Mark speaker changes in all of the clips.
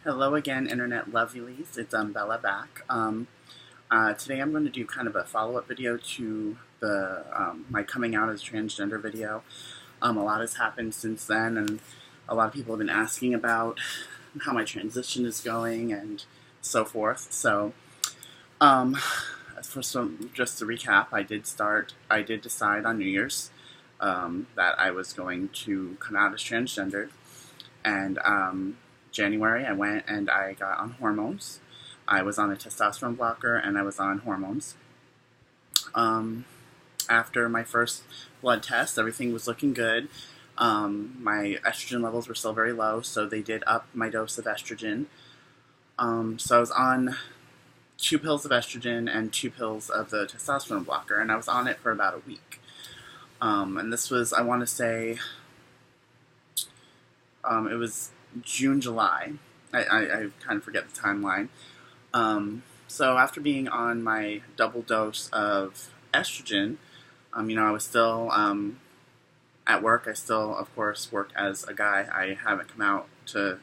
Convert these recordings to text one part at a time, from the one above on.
Speaker 1: Hello again, Internet lovelies. It's Bella back. Today I'm going to do kind of a follow-up video to the my coming out as transgender video. A lot has happened since then, and a lot of people have been asking about how my transition is going and so forth. So, just to recap, I did decide on New Year's that I was going to come out as transgender, and January, I went and I got on hormones. I was on a testosterone blocker and I was on hormones. After my first blood test, everything was looking good. My estrogen levels were still very low, so they did up my dose of estrogen. So I was on 2 pills of estrogen and 2 pills of the testosterone blocker, and I was on it for about a week. And this was, I want to say, it was June, July. I kind of forget the timeline. So after being on my double dose of estrogen, I was still at work. I still, of course, work as a guy. I haven't come out to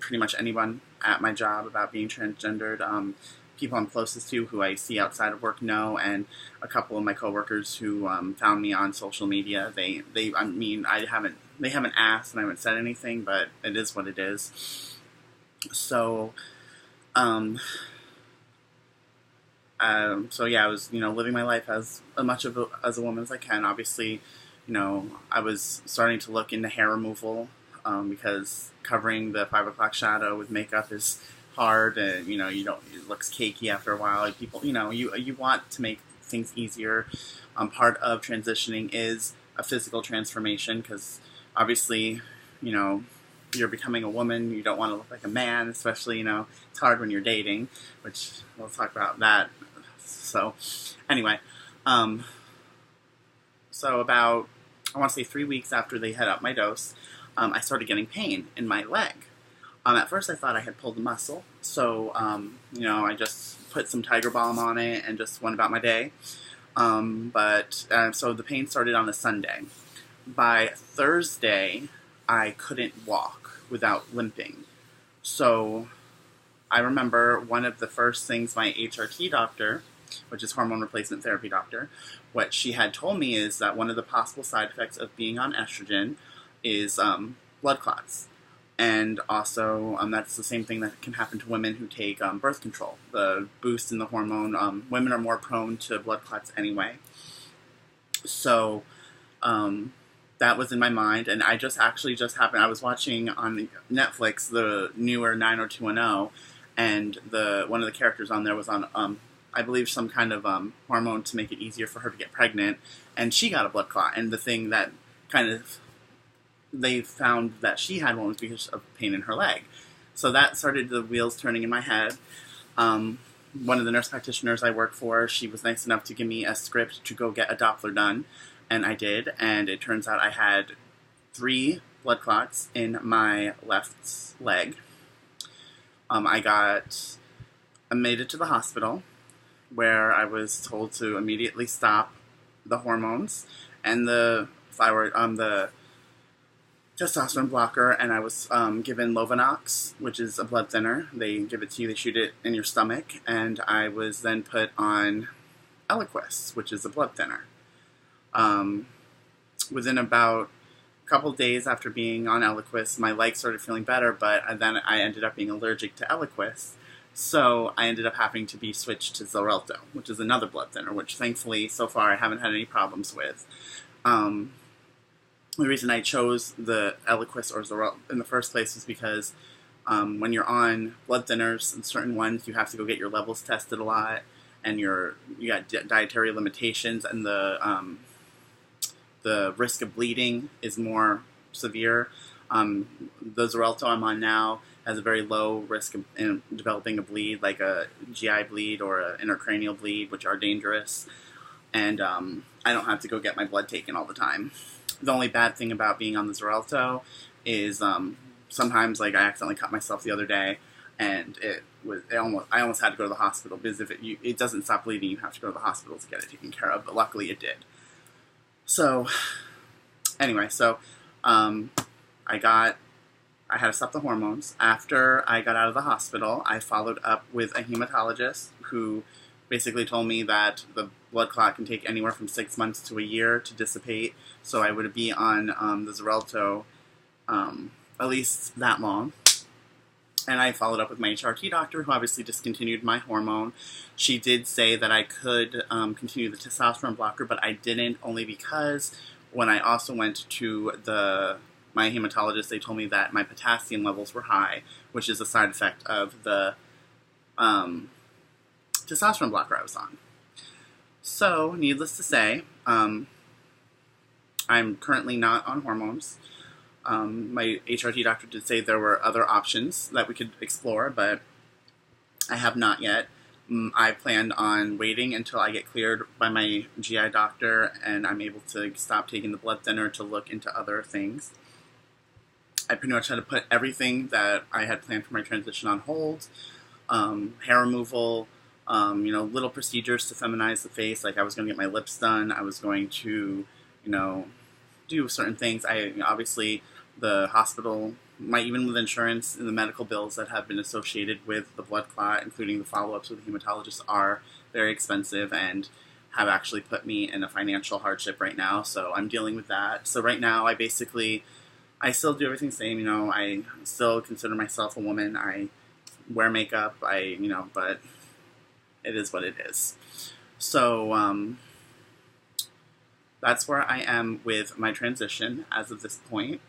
Speaker 1: pretty much anyone at my job about being transgendered. People I'm closest to, who I see outside of work, know, and a couple of my coworkers who found me on social media. They haven't asked and I haven't said anything, but it is what it is. So, so yeah, I was, living my life as much as a woman as I can. Obviously, I was starting to look into hair removal, because covering the 5 o'clock shadow with makeup is hard, and, it looks cakey after a while. People, you want to make things easier. Part of transitioning is a physical transformation, because obviously, you're becoming a woman, you don't want to look like a man, especially, it's hard when you're dating, which we'll talk about that. So, anyway, so about, I want to say 3 weeks after they had up my dose, I started getting pain in my leg. At first I thought I had pulled a muscle, so, I just put some Tiger Balm on it and just went about my day. So the pain started on a Sunday. By Thursday, I couldn't walk without limping. So I remember one of the first things my HRT doctor, which is hormone replacement therapy doctor, what she had told me is that one of the possible side effects of being on estrogen is blood clots. And also, that's the same thing that can happen to women who take birth control. The boost in the hormone, women are more prone to blood clots anyway. So, that was in my mind, and I just happened, I was watching on Netflix the newer 90210, and one of the characters on there was on, I believe, some kind of hormone to make it easier for her to get pregnant, and she got a blood clot, and the thing that kind of they found that she had one was because of pain in her leg. So that started the wheels turning in my head. One of the nurse practitioners I work for, she was nice enough to give me a script to go get a Doppler done, and I did, and it turns out I had 3 blood clots in my left leg. I made it to the hospital, where I was told to immediately stop the hormones and the thyroid, the testosterone blocker, and I was given Lovenox, which is a blood thinner. They give it to you, they shoot it in your stomach, and I was then put on Eliquis, which is a blood thinner. Within about a couple days after being on Eliquis, my leg started feeling better, but then I ended up being allergic to Eliquis, so I ended up having to be switched to Xarelto, which is another blood thinner, which thankfully, so far, I haven't had any problems with. The reason I chose the Eliquis or Xarelto in the first place is because when you're on blood thinners and certain ones, you have to go get your levels tested a lot, and you got dietary limitations, and the risk of bleeding is more severe. The Xarelto I'm on now has a very low risk of developing a bleed, like a GI bleed or an intracranial bleed, which are dangerous, and I don't have to go get my blood taken all the time. The only bad thing about being on the Xarelto is sometimes, like, I accidentally cut myself the other day, and I almost had to go to the hospital, because if it doesn't stop bleeding, you have to go to the hospital to get it taken care of, but luckily it did. So, anyway, I got I had to stop the hormones. After I got out of the hospital, I followed up with a hematologist who basically told me that the blood clot can take anywhere from 6 months to a year to dissipate, so I would be on the Xarelto at least that long. And I followed up with my HRT doctor, who obviously discontinued my hormone. She did say that I could continue the testosterone blocker, but I didn't, only because when I also went to my hematologist, they told me that my potassium levels were high, which is a side effect of the testosterone blocker I was on. So, needless to say, I'm currently not on hormones. My HRT doctor did say there were other options that we could explore, but I have not yet. I planned on waiting until I get cleared by my GI doctor and I'm able to stop taking the blood thinner to look into other things. I pretty much had to put everything that I had planned for my transition on hold. Hair removal, little procedures to feminize the face, like I was going to get my lips done, I was going to, do certain things. Obviously, the hospital, even with insurance, and the medical bills that have been associated with the blood clot, including the follow-ups with the hematologist, are very expensive and have actually put me in a financial hardship right now, so I'm dealing with that. So right now, I still do everything the same, I still consider myself a woman, I wear makeup, but it is what it is. So, that's where I am with my transition as of this point.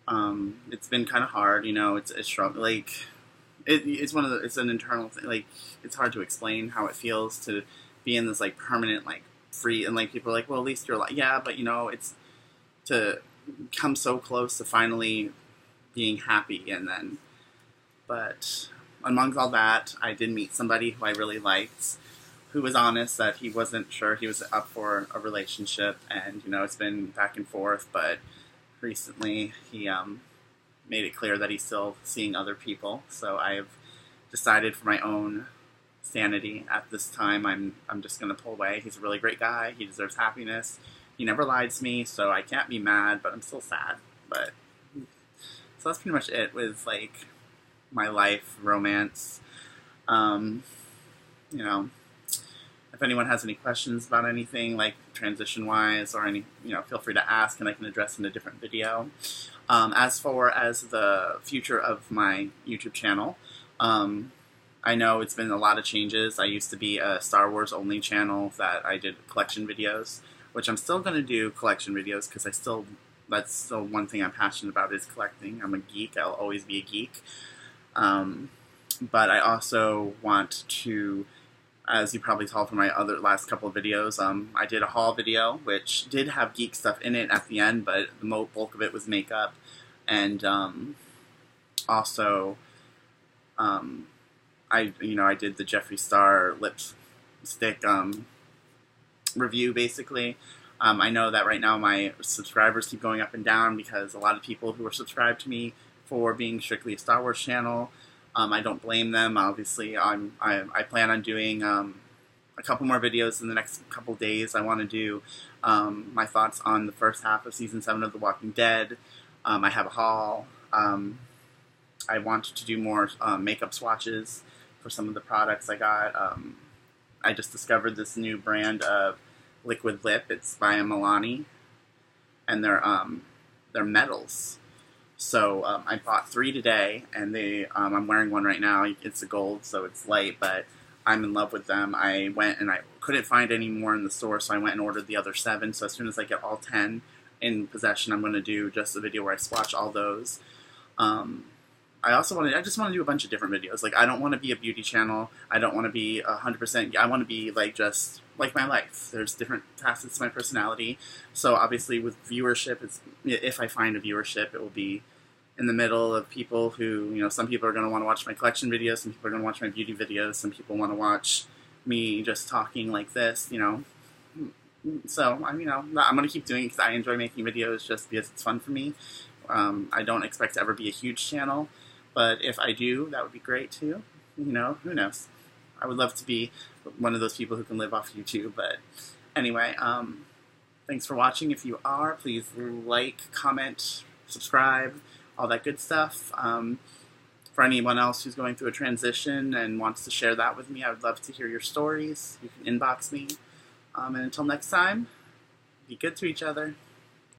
Speaker 1: It's been kind of hard, it's a struggle, it's an internal thing, it's hard to explain how it feels to be in this, permanent, free, and, people are like, well, at least you're yeah, but, it's to come so close to finally being happy, but amongst all that, I did meet somebody who I really liked, who was honest that he wasn't sure he was up for a relationship, and, it's been back and forth, but recently he made it clear that he's still seeing other people, so I've decided for my own sanity at this time, I'm just going to pull away. He's a really great guy, he deserves happiness, he never lied to me, so I can't be mad, but I'm still sad, so that's pretty much it with, my life, romance, if anyone has any questions about anything, transition-wise, or any, feel free to ask, and I can address in a different video. As far as the future of my YouTube channel, I know it's been a lot of changes. I used to be a Star Wars only channel that I did collection videos, which I'm still going to do collection videos, because that's still one thing I'm passionate about, is collecting. I'm a geek, I'll always be a geek. But I also want to, as you probably saw from my last couple of videos, I did a haul video, which did have geek stuff in it at the end, but the bulk of it was makeup, and also I did the Jeffree Star lipstick review, basically. I know that right now my subscribers keep going up and down because a lot of people who are subscribed to me for being strictly a Star Wars channel, I don't blame them. Obviously, I plan on doing a couple more videos in the next couple days. I want to do my thoughts on the first half of Season 7 of The Walking Dead. I have a haul. I want to do more makeup swatches for some of the products I got. I just discovered this new brand of liquid lip. It's by Milani, and they're metals. So I bought 3 today, and I'm wearing one right now. It's a gold, so it's light, but I'm in love with them. I went and I couldn't find any more in the store, so I went and ordered the other 7. So as soon as I get all 10 in possession, I'm going to do just a video where I swatch all those. I just want to do a bunch of different videos. I don't want to be a beauty channel. I don't want to be 100%. I want to be just like my life. There's different facets to my personality. So obviously with viewership, if I find a viewership, it will be in the middle of people who, some people are going to want to watch my collection videos, some people are going to watch my beauty videos, some people want to watch me just talking like this, So, I'm going to keep doing it because I enjoy making videos just because it's fun for me. I don't expect to ever be a huge channel, but if I do, that would be great too. Who knows? I would love to be one of those people who can live off YouTube, but anyway, thanks for watching. If you are, please like, comment, subscribe, all that good stuff. For anyone else who's going through a transition and wants to share that with me, I would love to hear your stories. You can inbox me. And until next time, be good to each other.